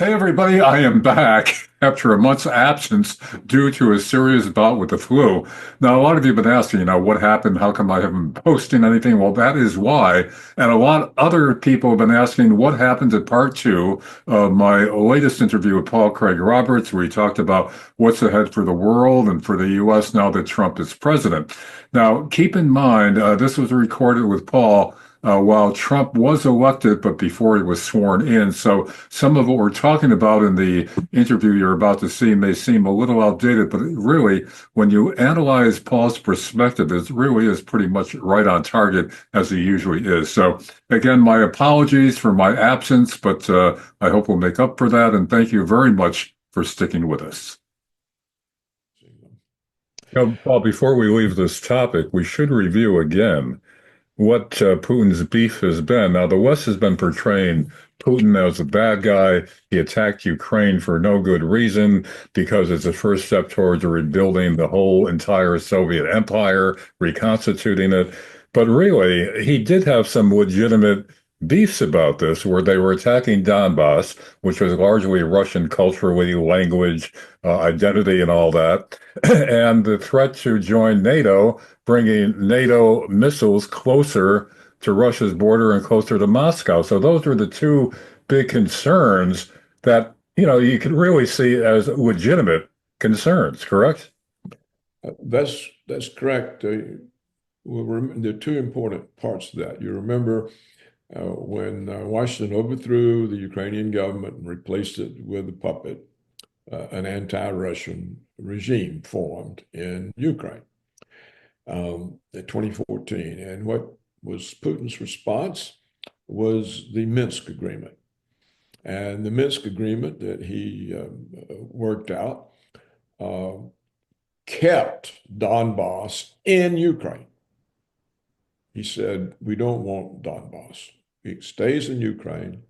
Hey everybody, I am back after a month's absence due to a serious bout with the flu. Now, a lot of you have been asking, what happened? How come I haven't been posting anything? Well, that is why. And a lot other people have been asking what happened at part two of my latest interview with Paul Craig Roberts, where he talked about what's ahead for the world and for the U.S. now that Trump is president. Now, keep in mind, this was recorded with Paul while Trump was elected, but before he was sworn in. So some of what we're talking about in the interview you're about to see may seem a little outdated, but really, when you analyze Paul's perspective, it really is pretty much right on target as he usually is. So again, my apologies for my absence, but I hope we'll make up for that. And thank you very much for sticking with us. Paul, before we leave this topic, we should review again what Putin's beef has been. Now, the West has been portraying Putin as a bad guy. He attacked Ukraine for no good reason because it's a first step towards rebuilding the whole entire Soviet empire, reconstituting it. But really, he did have some legitimate beefs about this, where they were attacking Donbass, which was largely Russian culturally, language, identity, and all that, and the threat to join NATO, bringing NATO missiles closer to Russia's border and closer to Moscow. So those are the two big concerns that, you can really see as legitimate concerns, correct? That's correct. There are two important parts to that. You remember when Washington overthrew the Ukrainian government and replaced it with a puppet, an anti-Russian regime formed in Ukraine in 2014. And what was Putin's response was the Minsk Agreement. And the Minsk Agreement that he worked out uh, kept Donbass in Ukraine. He said, we don't want Donbass. It stays in Ukraine.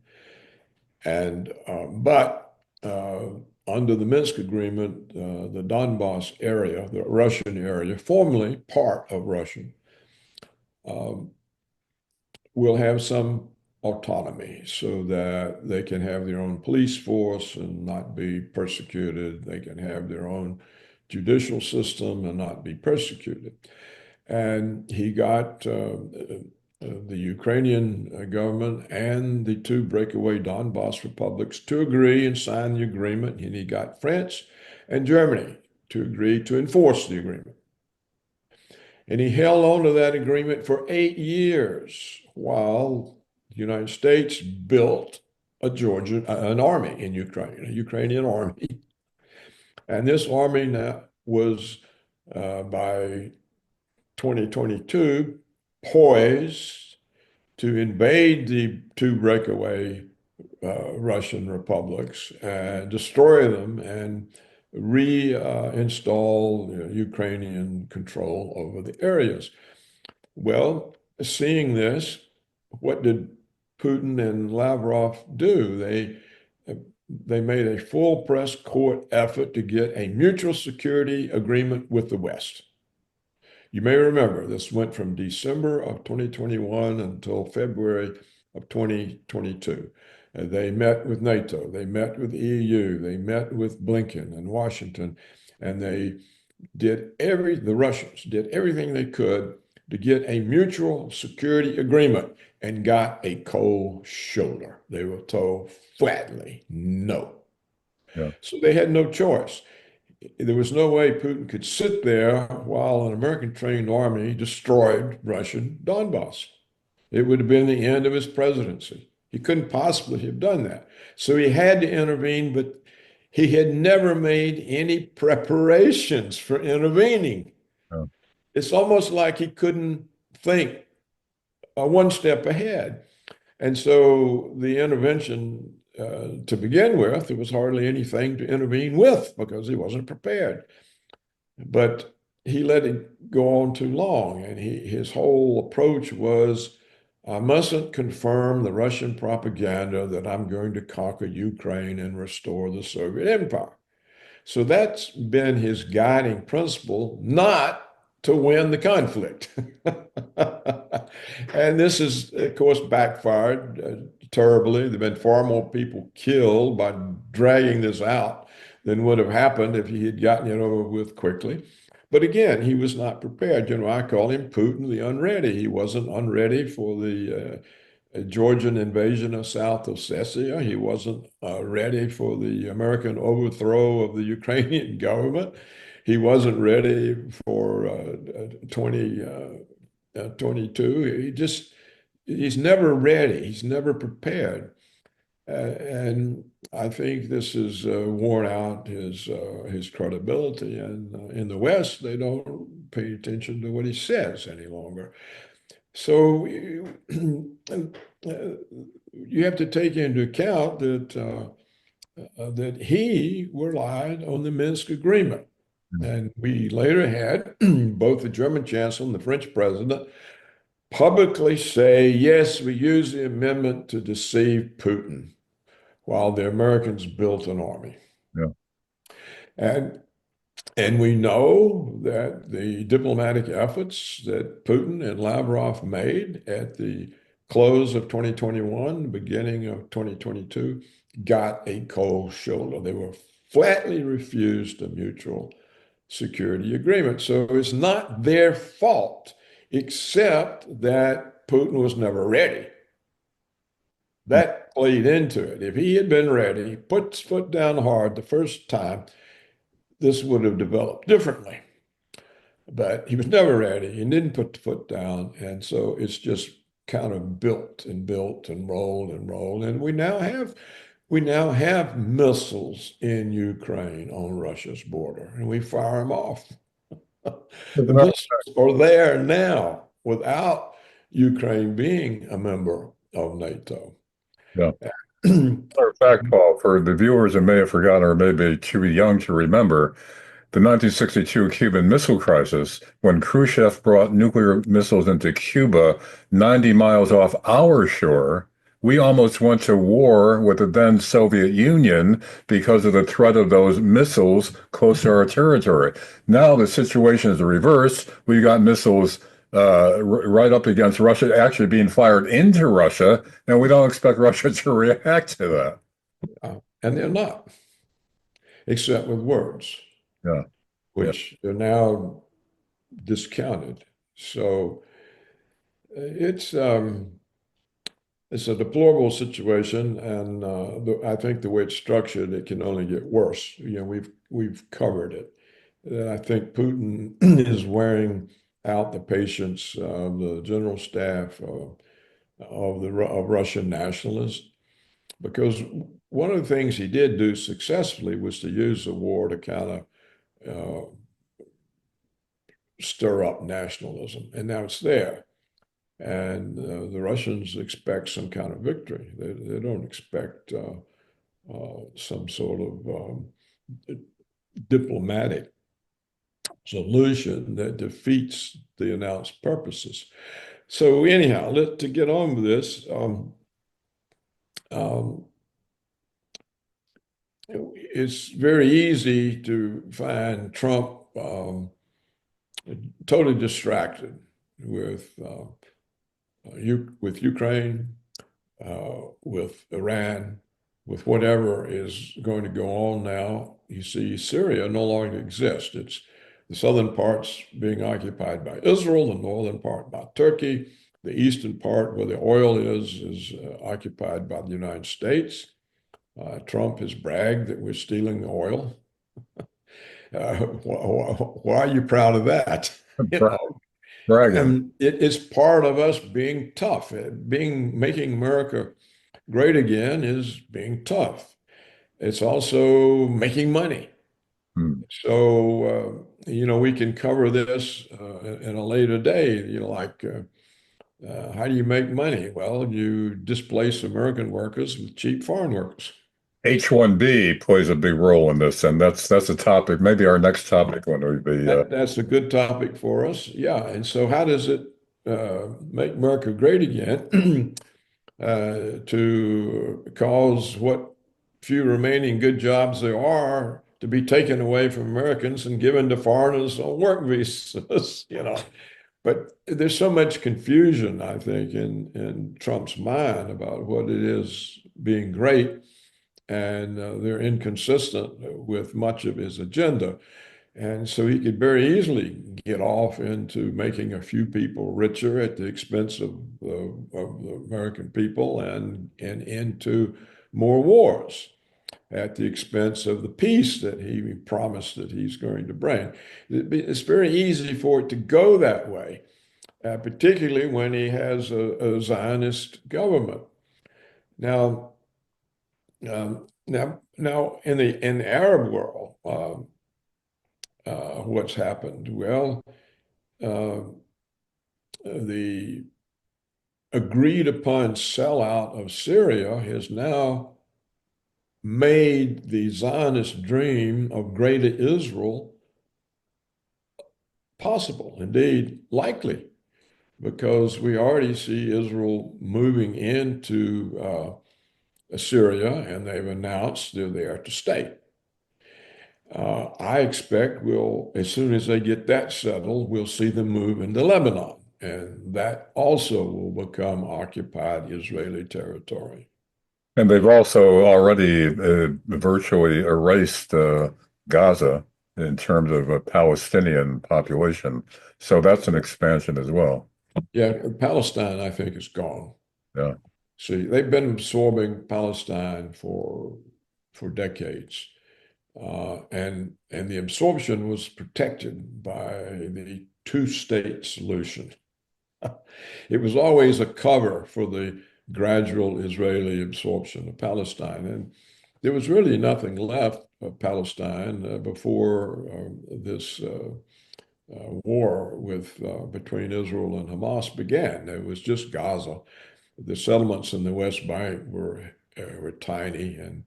And but under the Minsk Agreement, the Donbass area, the Russian area, formerly part of Russian, um, will have some autonomy so that they can have their own police force and not be persecuted. They can have their own judicial system and not be persecuted. And he got the Ukrainian government and the two breakaway Donbass republics to agree and sign the agreement. And he got France and Germany to agree to enforce the agreement. And he held on to that agreement for 8 years while the United States built an army in Ukraine, a Ukrainian army. And this army now was by 2022 poised to invade the two breakaway Russian republics and destroy them and reinstall Ukrainian control over the areas. Well, seeing this, what did Putin and Lavrov do? They made a full press court effort to get a mutual security agreement with the West. You may remember this went from December of 2021 until February of 2022. They met with NATO, they met with the EU, they met with Blinken and Washington, and the Russians did everything they could to get a mutual security agreement and got a cold shoulder. They were told flatly no. Yeah. So they had no choice. There was no way Putin could sit there while an American trained army destroyed Russian Donbass. It would have been the end of his presidency. He couldn't possibly have done that. So he had to intervene, but he had never made any preparations for intervening. Yeah. It's almost like he couldn't think one step ahead. And so the intervention, to begin with, there was hardly anything to intervene with because he wasn't prepared. But he let it go on too long. And his whole approach was, I mustn't confirm the Russian propaganda that I'm going to conquer Ukraine and restore the Soviet Empire. So that's been his guiding principle, not to win the conflict. And this is, of course, backfired. terribly. There've been far more people killed by dragging this out than would have happened if he had gotten it over with quickly. But again, he was not prepared. You know, I call him Putin the unready. He wasn't unready for the Georgian invasion of South Ossetia. He wasn't ready for the American overthrow of the Ukrainian government. He wasn't ready for 2022. He's never ready. He's never prepared. And I think this has worn out his credibility. And in the West, they don't pay attention to what he says any longer. So you have to take into account that he relied on the Minsk agreement. And we later had both the German chancellor and the French president publicly say, yes, we used the amendment to deceive Putin while the Americans built an army. Yeah. And we know that the diplomatic efforts that Putin and Lavrov made at the close of 2021, beginning of 2022, got a cold shoulder. They were flatly refused a mutual security agreement. So it's not their fault, except that Putin was never ready. That played into it. If he had been ready, put his foot down hard the first time, this would have developed differently. But he was never ready. He didn't put the foot down. And so it's just kind of built and built and rolled and rolled. And we now have missiles in Ukraine on Russia's border, and we fire them off. The missiles are there now without Ukraine being a member of NATO. Yeah. Matter of fact, Paul, for the viewers that may have forgotten or may be too young to remember, the 1962 Cuban Missile Crisis, when Khrushchev brought nuclear missiles into Cuba 90 miles off our shore, we almost went to war with the then Soviet Union because of the threat of those missiles close to our territory. Now the situation is the reverse. We've got missiles right up against Russia, actually being fired into Russia, and we don't expect Russia to react to that. And they're not, except with words, Yeah. which are now discounted. So it's a deplorable situation, and I think the way it's structured, it can only get worse. You know, we've covered it. And I think Putin is wearing out the patience of the general staff of Russian nationalists, because one of the things he did do successfully was to use the war to kind of stir up nationalism, and now it's there. And the Russians expect some kind of victory. They don't expect some sort of diplomatic solution that defeats the announced purposes. So anyhow, to get on with this, it's very easy to find Trump totally distracted with Ukraine, with Iran, with whatever is going to go on now. You see, Syria no longer exists. It's the southern parts being occupied by Israel, the northern part by Turkey. The eastern part, where the oil is occupied by the United States. Trump has bragged that we're stealing the oil. Why are you proud of that? You know? Bragging. And it is part of us being tough. Making America great again is being tough. It's also making money. So, we can cover this in a later day, like how do you make money? Well, you displace American workers with cheap foreign workers. H-1B plays a big role in this, and that's a topic. Maybe our next topic one would be. That's a good topic for us. Yeah. And so how does it make America great again to cause what few remaining good jobs there are to be taken away from Americans and given to foreigners on work visas? But there's so much confusion, I think, in Trump's mind about what it is being great, and they're inconsistent with much of his agenda. And so he could very easily get off into making a few people richer at the expense of the American people and into more wars at the expense of the peace that he promised that he's going to bring. It's very easy for it to go that way, particularly when he has a Zionist government. Now, now, in the Arab world, what's happened? Well, uh, the agreed upon sellout of Syria has now made the Zionist dream of greater Israel possible, indeed likely, because we already see Israel moving into Syria, and they've announced they're there to stay. I expect as soon as they get that settled, we'll see them move into Lebanon, and that also will become occupied Israeli territory. And they've also already virtually erased Gaza in terms of a Palestinian population. So that's an expansion as well. Yeah, Palestine, I think, is gone. Yeah. See, they've been absorbing Palestine for decades, and the absorption was protected by the two-state solution. It was always a cover for the gradual Israeli absorption of Palestine. And there was really nothing left of Palestine before this war between Israel and Hamas began. It was just Gaza. The settlements in the West Bank were tiny and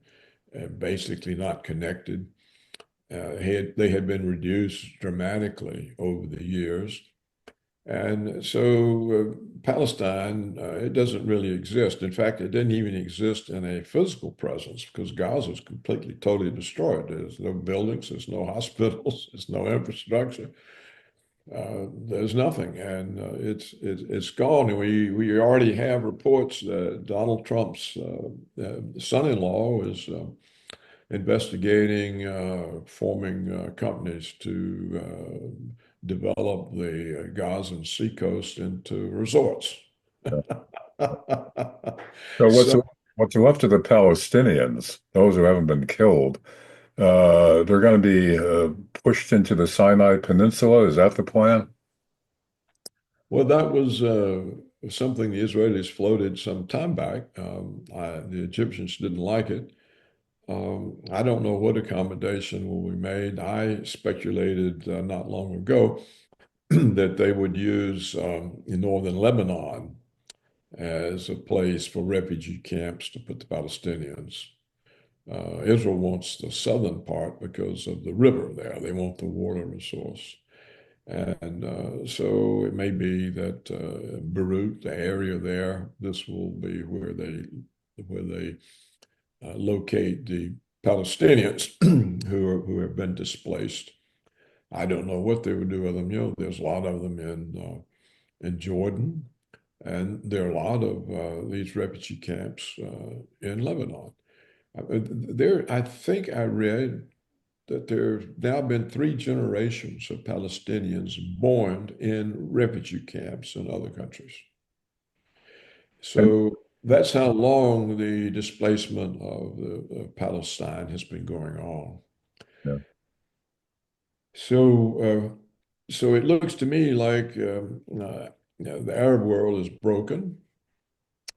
basically not connected. They had been reduced dramatically over the years. And so Palestine, it doesn't really exist. In fact, it didn't even exist in a physical presence because Gaza is completely, totally destroyed. There's no buildings, there's no hospitals, there's no infrastructure. There's nothing, and it's gone. And we already have reports that Donald Trump's son-in-law is investigating forming companies to develop the Gazan seacoast into resorts. So So, what's left of the Palestinians, those who haven't been killed, they're going to be pushed into the Sinai Peninsula. Is that the plan? well, that was something the Israelis floated some time back. The Egyptians didn't like it. I don't know what accommodation will be made. I speculated not long ago that they would use in northern Lebanon as a place for refugee camps to put the Palestinians. Israel wants the southern part because of the river there. They want the water resource. And so it may be that Beirut, the area there, this will be where they locate the Palestinians who have been displaced. I don't know what they would do with them. There's a lot of them in Jordan, and there are a lot of these refugee camps in Lebanon. I think I read that there have now been 3 generations of Palestinians born in refugee camps in other countries. And So that's how long the displacement of Palestine has been going on. yeah, So it looks to me like the Arab world is broken.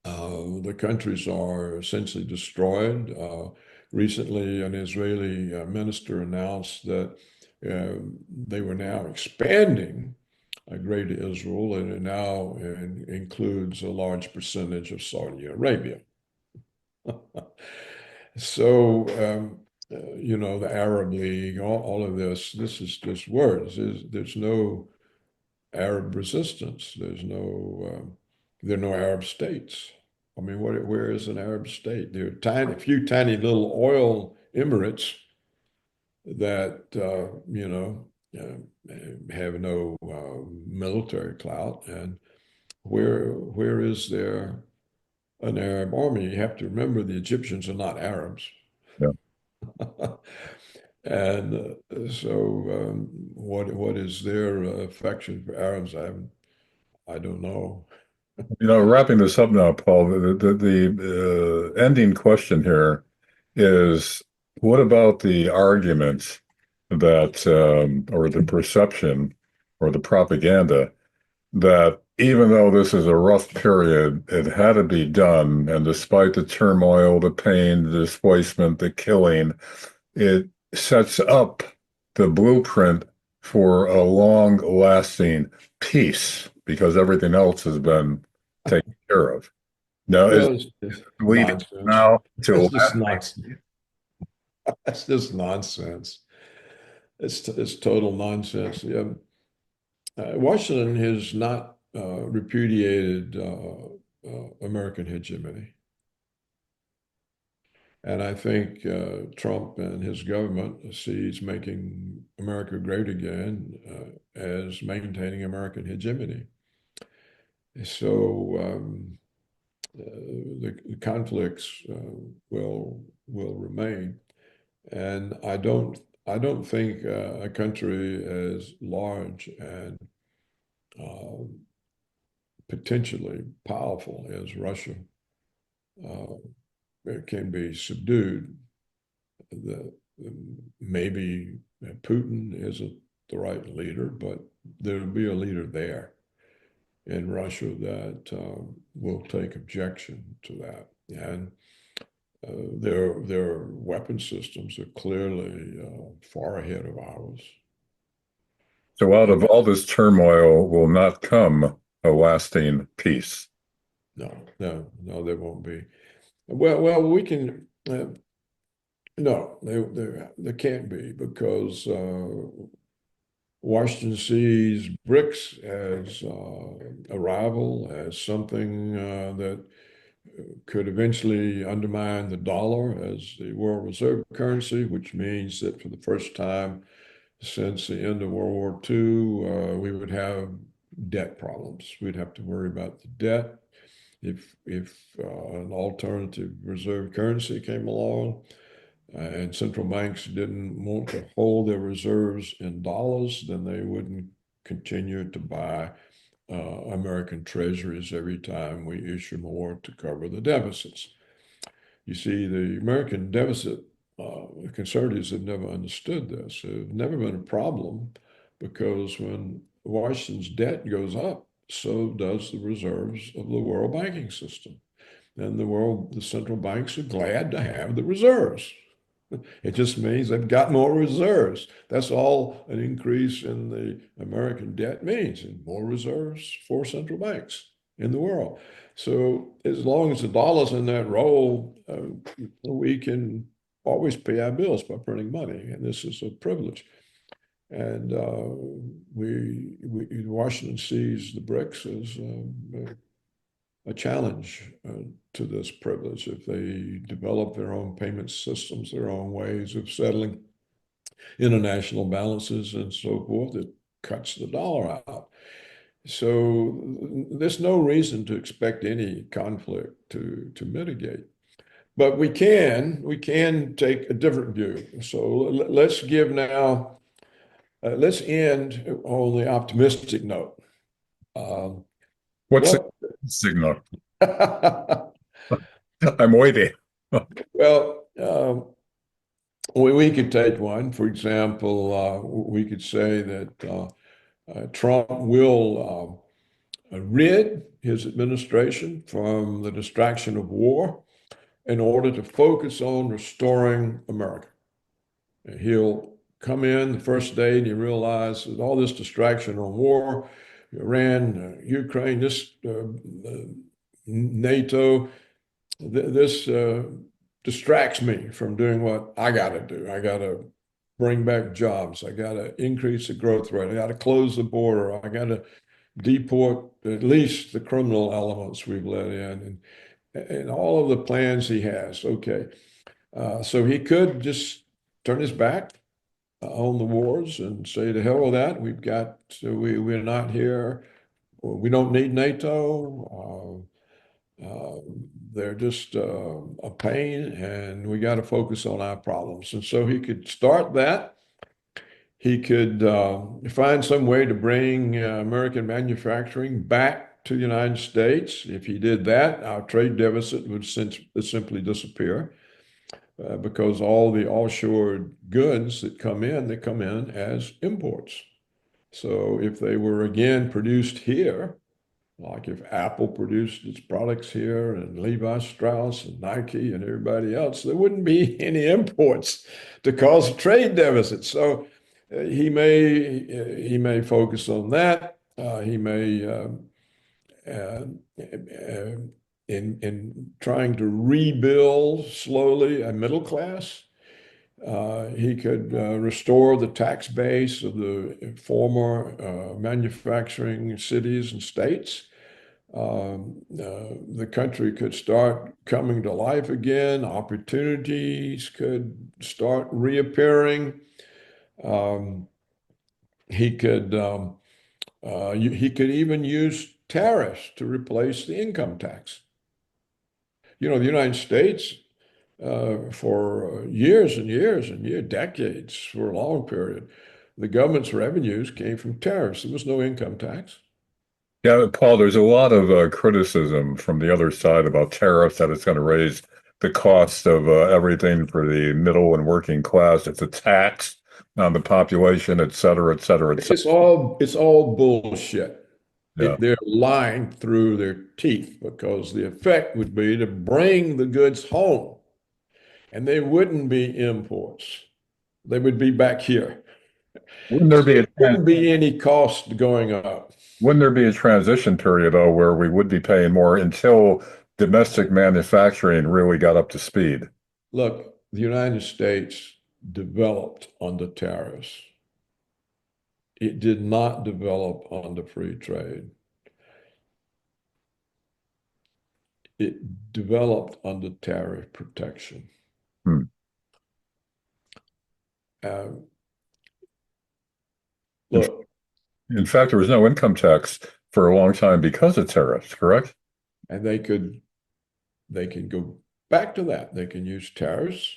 The countries are essentially destroyed. Recently, an Israeli minister announced that they were now expanding Greater Israel, and it now includes a large percentage of Saudi Arabia. So, the Arab League, all of this is just words. There's no Arab resistance. There are no Arab states. I mean, where is an Arab state? There are a few tiny little oil emirates that have no military clout. And where is there an Arab army? You have to remember the Egyptians are not Arabs. Yeah. And what is their affection for Arabs? I don't know. Wrapping this up now, Paul, the ending question here is what about the argument that, or the perception or the propaganda that even though this is a rough period, it had to be done, and despite the turmoil, the pain, the displacement, the killing, it sets up the blueprint for a long-lasting peace because everything else has been taken care of. Now, is Well, it's just leading nonsense. now to a That's just lasting. nonsense. That's just nonsense. It's total nonsense. Yeah. Washington has not repudiated American hegemony. And I think Trump and his government sees making America great again as maintaining American hegemony. So the conflicts will remain, and I don't think a country as large and uh, potentially powerful as Russia uh, it can be subdued. The, maybe Putin isn't the right leader, but there'll be a leader there in Russia that will take objection to that. And their weapon systems are clearly far ahead of ours. So out of all this turmoil will not come a lasting peace. No, no, no, there won't be. Well, we can. No, there can't be because Washington sees BRICS as a rival, as something that could eventually undermine the dollar as the world reserve currency, which means that for the first time since the end of World War II, we would have debt problems. We'd have to worry about the debt. If an alternative reserve currency came along, and central banks didn't want to hold their reserves in dollars, then they wouldn't continue to buy American treasuries every time we issue more to cover the deficits. You see, the American deficit, the conservatives have never understood this. It's never been a problem because when Washington's debt goes up, so does the reserves of the world banking system. And the central banks are glad to have the reserves. It just means they've got more reserves. That's all an increase in the American debt means, and more reserves for central banks in the world. So as long as the dollar's in that role, we can always pay our bills by printing money, and this is a privilege. And Washington sees the BRICS as a challenge to this privilege. If they develop their own payment systems, their own ways of settling international balances and so forth, it cuts the dollar out. So there's no reason to expect any conflict to mitigate. But we can take a different view. So let's give now, let's end on the optimistic note. What's the What signal? I'm waiting. Well, we could take one. For example, we could say that Trump will rid his administration from the distraction of war in order to focus on restoring America. And he'll come in the first day and he realizes all this distraction on war, Iran, Ukraine, this NATO, this distracts me from doing what I got to do. I got to bring back jobs. I got to increase the growth rate. I got to close the border. I got to deport at least the criminal elements we've let in, and all of the plans he has. Okay, so he could just turn his back on the wars and say to hell with that. We're not here. We don't need NATO. They're just a pain, and we got to focus on our problems. And so he could start that. He could find some way to bring American manufacturing back to the United States. If he did that, our trade deficit would simply disappear because all the offshore goods that come in, they come in as imports. So if they were again produced here, like if Apple produced its products here and Levi Strauss and Nike and everybody else, there wouldn't be any imports to cause a trade deficit. So he may focus on that. He may in trying to rebuild slowly a middle class. He could restore the tax base of the former manufacturing cities and states. The country could start coming to life again. Opportunities could start reappearing. Um, he could he could even use tariffs to replace the income tax. You know, the United States for years and years and years, decades, for a long period, the government's revenues came from tariffs. There was no income tax. Yeah, Paul, there's a lot of criticism from the other side about tariffs, that it's going to raise the cost of everything for the middle and working class. It's a tax on the population, et cetera, et cetera, et cetera. It's all bullshit. Yeah. They're lying through their teeth because the effect would be to bring the goods home, and they wouldn't be imports. They would be back here. Wouldn't there So be there a wouldn't be any cost going up. wouldn't there be a transition period though where we would be paying more until domestic manufacturing really got up to speed? Look, the United States developed under tariffs. It did not develop under free trade. It developed under tariff protection. Hmm. Uh, In, look, in fact, there was no income tax for a long time because of tariffs, correct? and they can go back to that. They can use tariffs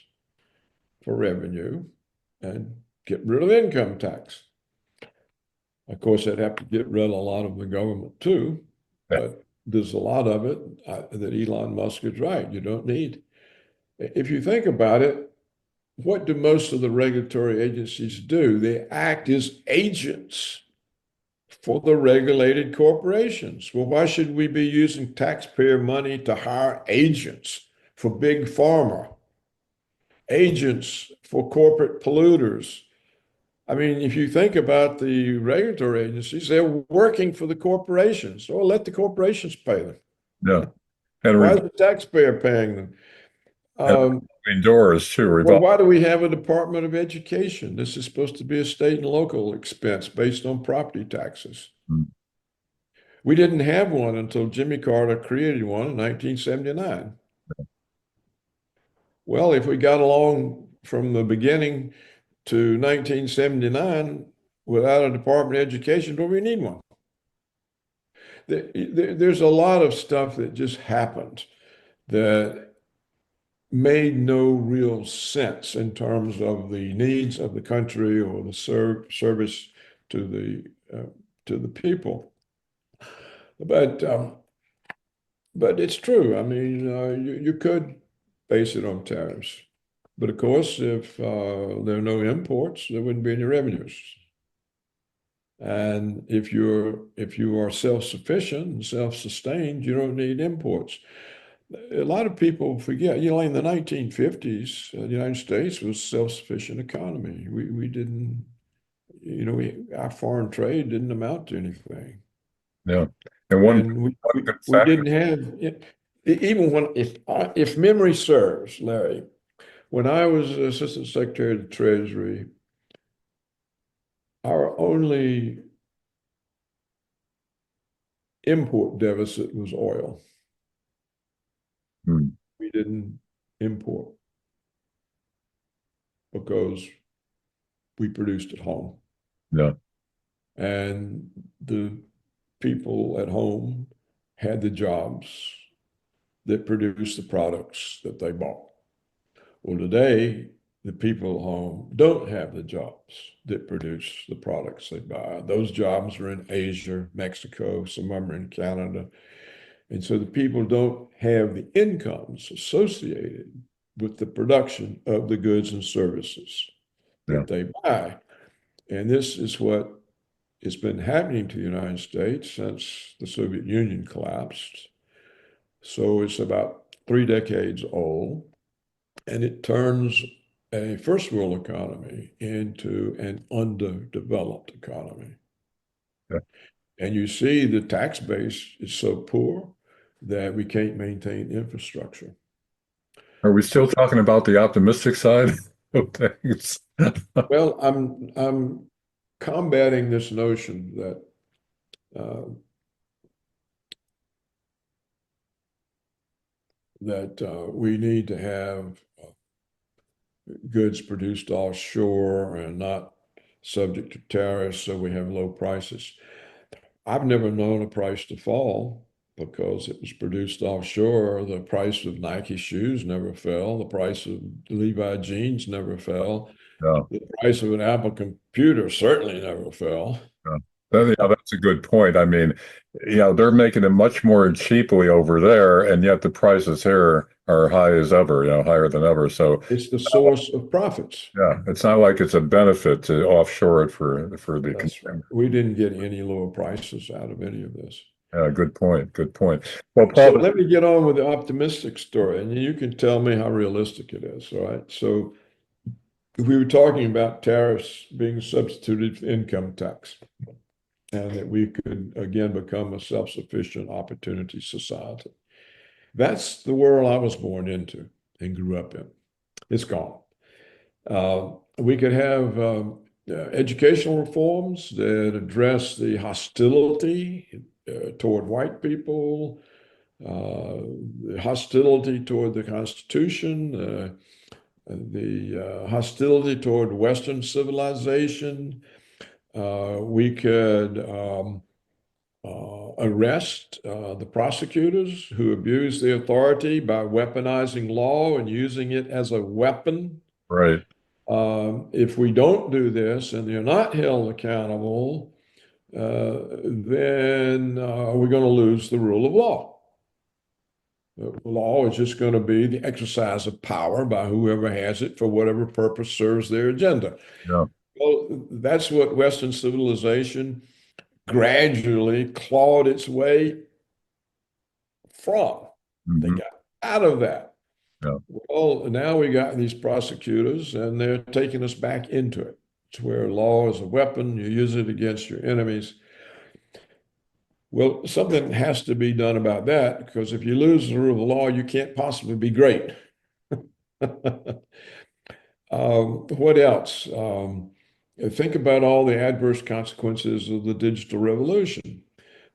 for revenue and get rid of income tax. Of course, they'd have to get rid of a lot of the government too, Yeah. but there's a lot of it that Elon Musk is right. You don't need. If you think about it, what do most of the regulatory agencies do? They act as agents for the regulated corporations. Well, why should we be using taxpayer money to hire agents for big pharma, agents for corporate polluters? I mean, if you think about the regulatory agencies, they're working for the corporations. So let the corporations pay them. Yeah. And Why is the taxpayer paying them? Um, revolving doors too. well, why do we have a Department of Education? This is supposed to be a state and local expense based on property taxes. We didn't have one until Jimmy Carter created one in 1979. Well, if we got along from the beginning to 1979 without a Department of Education, do we need one? There's a lot of stuff that just happened that made no real sense in terms of the needs of the country or the service to the people. But it's true. I mean, you could base it on tariffs, but of course, if there are no imports, there wouldn't be any revenues. And if you are self-sufficient and self-sustained, you don't need imports. A lot of people forget, you know, in the 1950s, the United States was a self-sufficient economy. We didn't, you know, our foreign trade didn't amount to anything. Yeah. And And one good we factor. didn't have it, even when if memory serves, Larry, when I was Assistant Secretary of the Treasury, our only import deficit was oil. Hmm. We didn't import because we produced at home. Yeah. And the people at home had the jobs that produced the products that they bought. Well, today, the people at home don't have the jobs that produce the products they buy. Those jobs are in Asia, Mexico, some of them are in Canada. And so the people don't have the incomes associated with the production of the goods and services Yeah. that they buy. And this is what has been happening to the United States since the Soviet Union collapsed. So it's about 3 decades old, and it turns a first world economy into an underdeveloped economy. Yeah. And you see the tax base is so poor that we can't maintain infrastructure. Are we So, still talking about the optimistic side of things? well, I'm combating this notion that we need to have goods produced offshore and not subject to tariffs, so we have low prices. I've never known a price to fall because it was produced offshore. The price of Nike shoes never fell. The price of Levi jeans never fell. Yeah. The price of an Apple computer certainly never fell. Yeah. Yeah, that's a good point. I mean, they're making it much more cheaply over there, and yet the prices here are high as ever, higher than ever. So, It's the source of profits. yeah, it's not like it's a benefit to offshore it for the That's right. consumer. We didn't get any lower prices out of any of this. Yeah, good point. Good point. Well, So Paul, let me get on with the optimistic story, and you can tell me how realistic it is. All right. So we were talking about tariffs being substituted for income tax, and that we could again become a self-sufficient opportunity society. That's the world I was born into and grew up in. It's gone. We could have educational reforms that address the hostility toward white people, the hostility toward the Constitution, the hostility toward Western civilization. We could arrest the prosecutors who abuse the authority by weaponizing law and using it as a weapon. right. If we don't do this and they're not held accountable, then we're going to lose the rule of law. The law is just going to be the exercise of power by whoever has it for whatever purpose serves their agenda. Yeah. Well, that's what Western civilization gradually clawed its way from. They Hmm. got out of that. Yeah. Well, now we got these prosecutors, and they're taking us back into it. It's where law is a weapon, you use it against your enemies. Well, something has to be done about that because if you lose the rule of law, you can't possibly be great. What else? Think about all the adverse consequences of the digital revolution.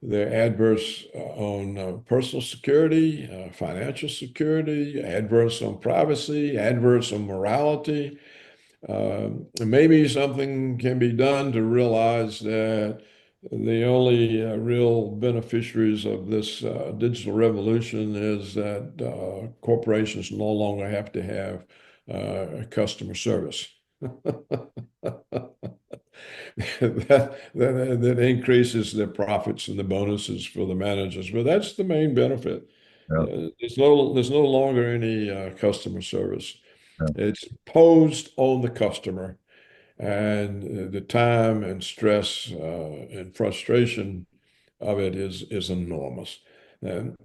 They're adverse on personal security, financial security, adverse on privacy, adverse on morality. Maybe something can be done to realize that the only real beneficiaries of this digital revolution is that corporations no longer have to have customer service. That increases their profits and the bonuses for the managers. But that's the main benefit. Yeah. There's no longer any customer service. Yeah. It's imposed on the customer, and the time and stress and frustration of it is enormous. And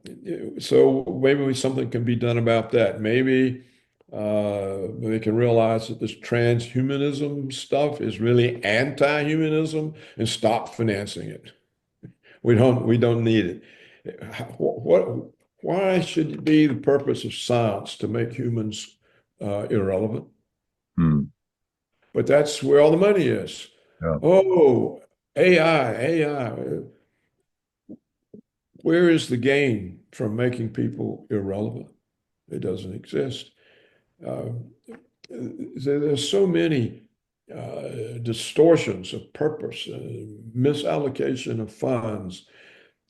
so maybe something can be done about that. Maybe they can realize that this transhumanism stuff is really anti-humanism and stop financing it. We don't need it. Why should it be the purpose of science to make humans irrelevant? Hmm. But that's where all the money is. Yeah. Oh, AI. Where is the gain from making people irrelevant? It doesn't exist. Uh, there's so many distortions of purpose, misallocation of funds.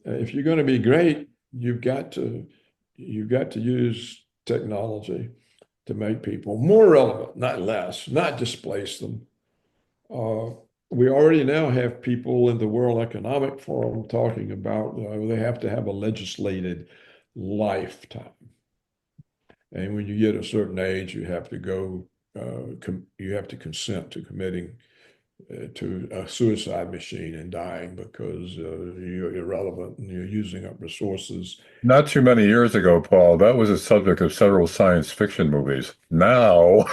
If you're going to be great, you've got to use technology to make people more relevant, not less, not displace them. Uh, we already now have people in the World Economic Forum talking about they have to have a legislated lifetime. And when you get a certain age, you have to you have to consent to committing to a suicide machine and dying because you're irrelevant and you're using up resources. Not too many years ago, Paul, that was a subject of several science fiction movies. Now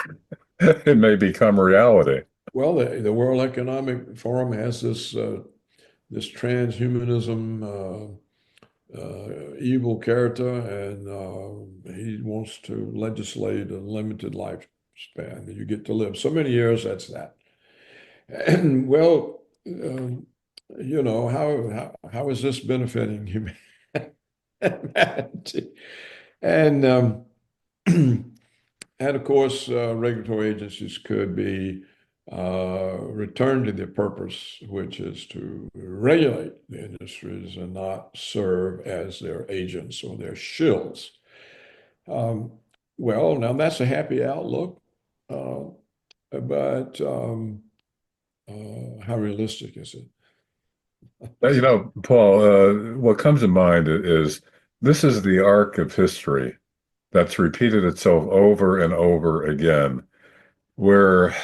it may become reality. Well, the World Economic Forum has this transhumanism evil character, and he wants to legislate a limited lifespan. You get to live so many years, that's that. And well, how is this benefiting humanity? And and of course, regulatory agencies could be returned to their purpose, which is to regulate the industries and not serve as their agents or their shills. Um, well, now that's a happy outlook, uh, but how realistic is it? Paul, what comes to mind is this is the arc of history that's repeated itself over and over again, where,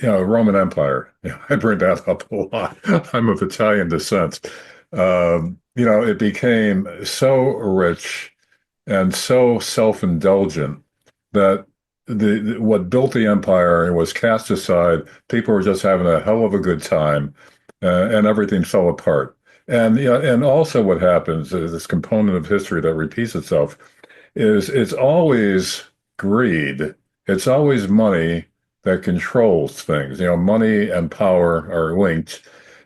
Roman Empire, I bring that up a lot. I'm of Italian descent. It became so rich and so self-indulgent that what built the empire was cast aside. People were just having a hell of a good time, and everything fell apart. And also what happens is this component of history that repeats itself is it's always greed. It's always money that controls things. Money and power are linked,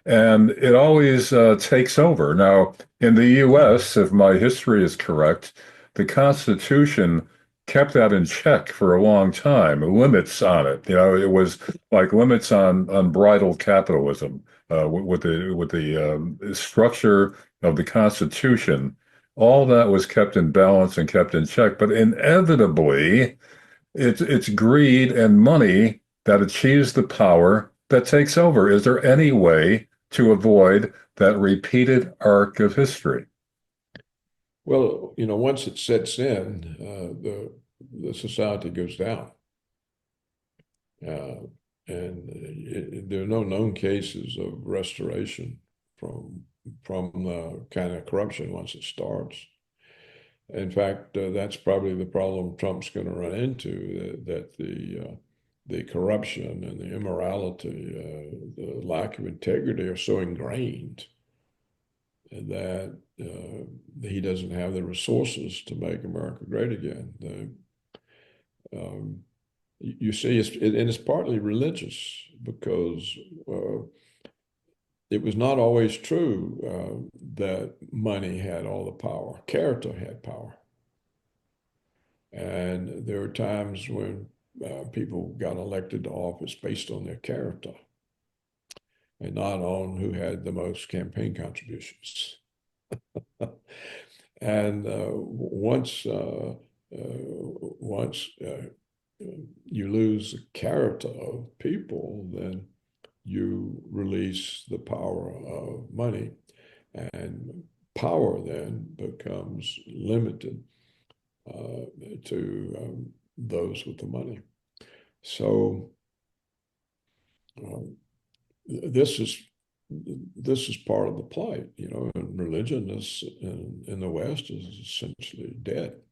and it always takes over. Now, in the U.S., if my history is correct, the Constitution kept that in check for a long time, limits on it. It was like limits on unbridled capitalism with the structure of the Constitution. All that was kept in balance and kept in check, but inevitably, it's greed and money that achieves the power that takes over. Is there any way to avoid that repeated arc of history? Well, once it sets in, the society goes down. Uh, and there are no known cases of restoration from the kind of corruption once it starts. In fact, that's probably the problem Trump's going to run into, that the corruption and the immorality, the lack of integrity are so ingrained that he doesn't have the resources to make America great again. You see, and it's partly religious because it was not always true that money had all the power. Character had power. And there were times when people got elected to office based on their character and not on who had the most campaign contributions. And once you lose the character of people, then you release the power of money, and power then becomes limited to those with the money. So this is part of the plight, and religion is in the West is essentially dead.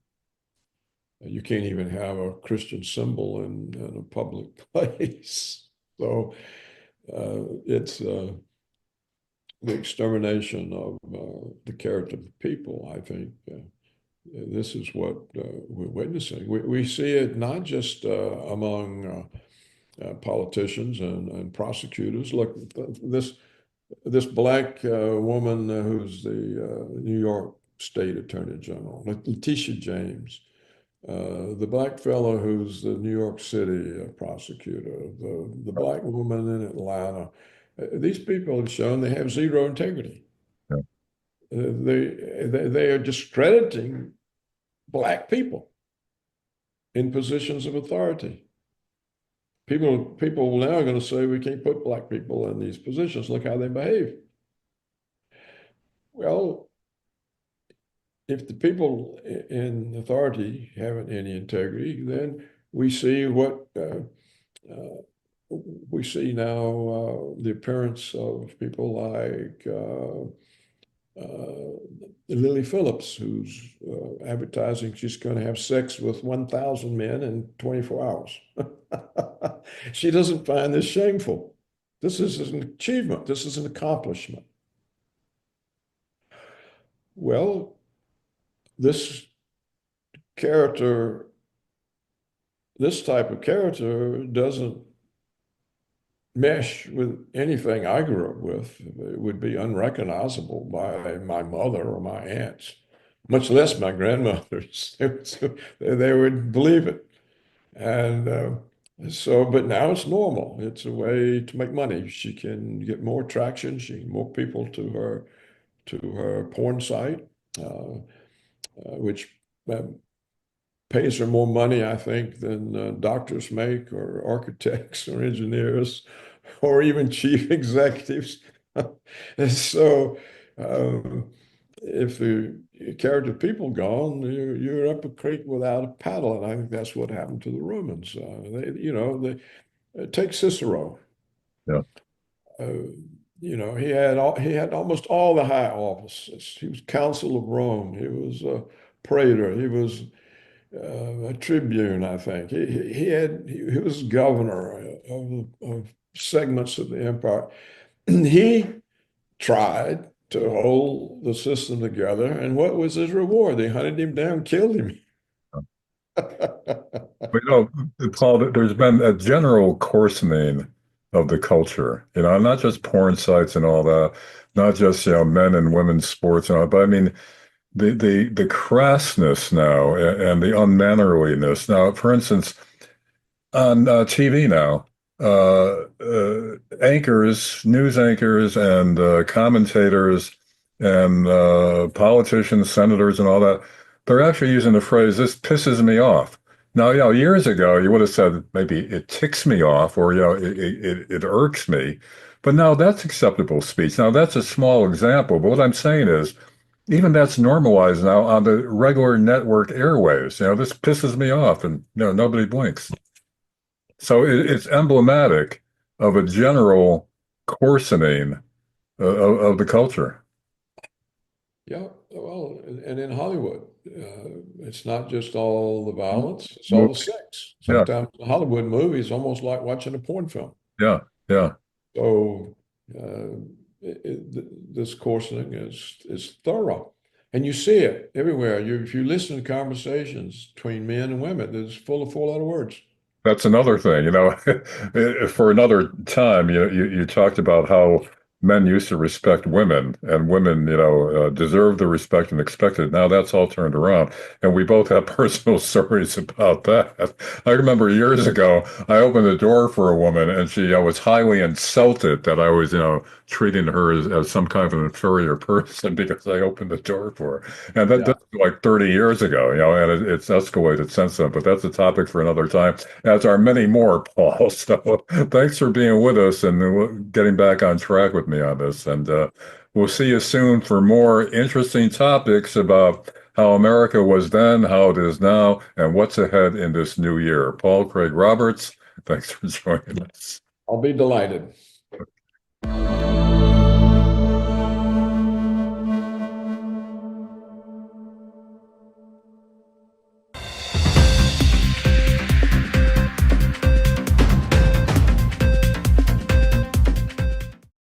You can't even have a Christian symbol in a public place. So it's the extermination of the character of the people, I think. This is what we're witnessing. We see it not just among politicians and prosecutors. Look, this black woman who's the New York State Attorney General, Letitia James. the black fellow who's the New York City prosecutor, the black woman in Atlanta. These people have shown they have zero integrity. Yeah. They are discrediting black people in positions of authority. People now are going to say we can't put black people in these positions. Look how they behave. Well, if the people in authority haven't any integrity, then we see what we see now, the appearance of people like Lily Phillips, who's advertising she's going to have sex with 1,000 men in 24 hours. She doesn't find this shameful. This is an achievement. This is an accomplishment. Well, this character, this type of character doesn't mesh with anything I grew up with. It would be unrecognizable by my mother or my aunts, much less my grandmothers. They would believe it. And but now it's normal. It's a way to make money. She can get more traction. She can more people to her porn site, which pays her more money, I think, than doctors make, or architects, or engineers, or even chief executives. And so, if the character people gone, you're up a creek without a paddle, and I think that's what happened to the Romans. Take Cicero. Yeah. He had almost all the high offices. He was consul of Rome. He was a praetor. He was a tribune, I think. He was governor of segments of the empire. He tried to hold the system together, and what was his reward? They hunted him down, killed him. But, Paul, there's been a general coarsening of the culture, not just porn sites and all that, not just, men and women's sports and all, but I mean, the crassness now and the unmannerliness. Now, for instance, on TV now, news anchors, and commentators, and politicians, senators, and all that, they're actually using the phrase, "This pisses me off." Now, years ago, you would have said maybe it ticks me off, or, it irks me. But now that's acceptable speech. Now, that's a small example, but what I'm saying is, even that's normalized now on the regular network airwaves. This pisses me off, and nobody blinks. So it's emblematic of a general coarsening of the culture. Yeah, well, and in Hollywood, it's not just all the violence, it's all the Movie. sex. Yeah, Sometimes a Hollywood movie is almost like watching a porn film. yeah, yeah. So uh, this coarsening is thorough, and you see it everywhere. If you listen to conversations between men and women, it's full of four-letter words. That's another thing, for another time, you talked about how men used to respect women, and women, deserve the respect and expect it. Now that's all turned around. And we both have personal stories about that. I remember years ago, I opened the door for a woman, and she was highly insulted that I was, treating her as some kind of an inferior person because I opened the door for her. And Yeah. that's like 30 years ago, and it's escalated since then, but that's a topic for another time, as are many more, Paul. So thanks for being with us and getting back on track with me on this. And we'll see you soon for more interesting topics about how America was then, how it is now, and what's ahead in this new year. Paul Craig Roberts, thanks for joining us. I'll be delighted.